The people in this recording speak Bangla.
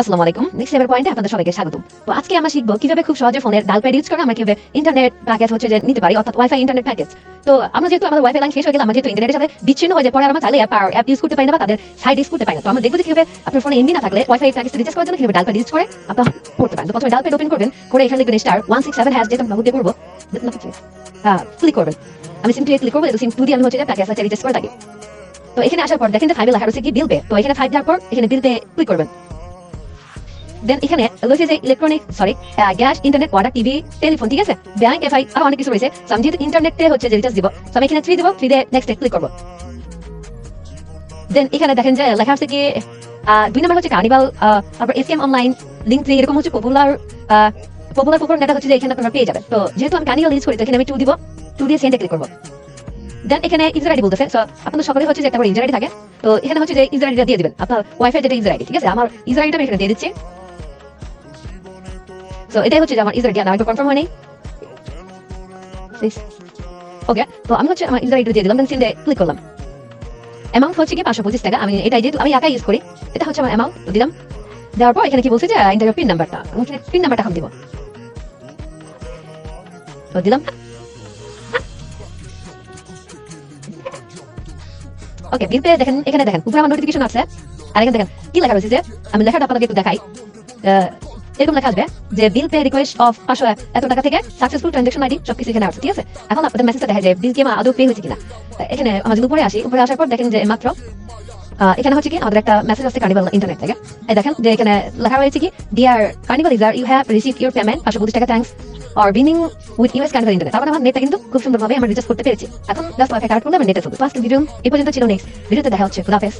আসসালামু আলাইকুম। নেক্সট লেভেল পয়েন্টে আপনাদের সবাইকে স্বাগতম। তো আজকে আমরা শিখবো কিভাবে খুব সহজে ফোনের ডায়াল প্যাড ইউজ করে আমরা কিভাবে ইন্টারনেট প্যাকেজ যে নিতে পারি, অর্থাৎ ওয়াইফাই ইন্টারনেট প্যাকেজ। তো আমরা যেহেতু আমাদের ওয়াইফাই লাইন শেষ হয়ে গেলে আমরা যেহেতু ইন্টারনেটের সাথে বিচ্ছিন্ন হয়ে যায়, পরে আমরা চাইলে অ্যাপ ইউজ করতে পারি না বা তাদের সাইট ইউজ করতে পারি না। তো আমরা দেখবো যে কিভাবে আপনার ফোনে এমবি না থাকলে ওয়াইফাই প্যাকেজ রিচার্জ করার জন্য কিভাবে ডায়াল প্যাড ইউজ করে আপনারা করতে পারেন। তো প্রথমে ডায়াল প্যাড ওপেন করবেন, করে এখানে লিখবেন *167# যেটা আমরা দিয়ে করবো, ক্লিক করবেন। আমি সিম 2 ক্লিক করবো, সিম 2 দিয়ে আমি প্যাকেজ রিচার্জ করে থাকি। তো এখানে আসার পর দেখেন যে 5 লেখা রয়েছে কি বিল পে। তো এখানে 5 দেওয়ার পর এখানে বিল পে ক্লিক করবেন। দেন এখানে রয়েছে যে electronic gas, internet, water, TV, telephone, ঠিক আছে, ব্যাংক, এফআই আরো অনেক কিছু রয়েছে। তো আমি যেহেতু ইন্টারনেটে যে রিচার্জ দিব, তো আমি এখানে 3 দিব, 3 দিয়ে নেক্সট ক্লিক করব। দেন এখানে দেখেন যে লেখা আছে কি 2 নাম্বার হচ্ছে কার্নিভাল, তারপর এসএম অনলাইন, লিংক 3, এরকম হচ্ছে পপুলার নেটওয়ার্ক হচ্ছে যে এখানে আপনারা পেয়ে যাবেন। তো যেহেতু আমি কার্নিভাল ইউজ করি, তো এখানে আমি 2 দিব, 2 দিয়ে সেন্ডে ক্লিক করব। দেন এখানে ইউজার আইডি বলতেছে, সো আপনাদের সকলে হচ্ছে যে একটা ইউজার আইডি থাকে। তো এখানে হচ্ছে যে ইউজার আইডিটা দিয়ে দিবেন, আপনার ওয়াইফাই যেটা ইউজার আইডি, ঠিক আছে। আমার ইউজার আইডিটা আমি এখানে দিয়ে দিচ্ছি। সো এটাই হচ্ছে যে আমার ইউজার আইডি, আমার একটু কনফার্ম হয়নি। ওকে, তো আমি হচ্ছে আমার ইউজার আইডি দিয়ে দিলাম, দেন সেন্ডে ক্লিক করলাম। অ্যামাউন্ট হচ্ছে কি 525 টাকা। আমি এটা যেহেতু আমি একাই ইউজ করি, এটা হচ্ছে আমার অ্যামাউন্ট, তো দিলাম। দেওয়ার পর এখানে কি বলছে যে ইন্টারভিউ পিন নাম্বারটা, আমি এখানে পিন নাম্বারটা এখন দিব, তো দিলাম। ওকে, বিল পে দেখেন, এখানে দেখেন উপরে আমার নোটিফিকেশন আছে, আর এখানে দেখেন কি লেখা রয়েছে যে আমি লেখাটা আপনাদের একটু দেখাই। এরকম লেখা আসবে যে বিল পে রিকোয়েস্ট অফ 500 এত টাকা থেকে সাকসেসফুল ট্রানজাকশন আইডি সবকিছু এখানে আছে, ঠিক আছে। এখন আপনাদের মেসেজটা দেখা যায় বিল কি আমার আদৌ পে হয়েছে কিনা। এখানে আমরা যদি উপরে আসি, উপরে আসার পর দেখেন যে মাত্র এখানে হচ্ছে কি আমাদের একটা মেসেজ আছে কার্নিভাল ইন্টারনেট থেকে। এই দেখেন যে এখানে লেখা রয়েছে কি dear Carnival user, you have received your payment 525 টাকা, thanks for being with us Carnival internet. তারপরে আমার নেটটা কিন্তু খুব সুন্দরভাবে আমরা রিচার্জ করতে পেরেছি। এখন জাস্ট ওয়াইফাই কানেক্ট করলে আমার নেটে চলবে। ফার্স্ট ভিডিও এই পর্যন্ত ছিল, নেক্সট ভিডিওতে দেখা হচ্ছে। খুদা হাফেজ।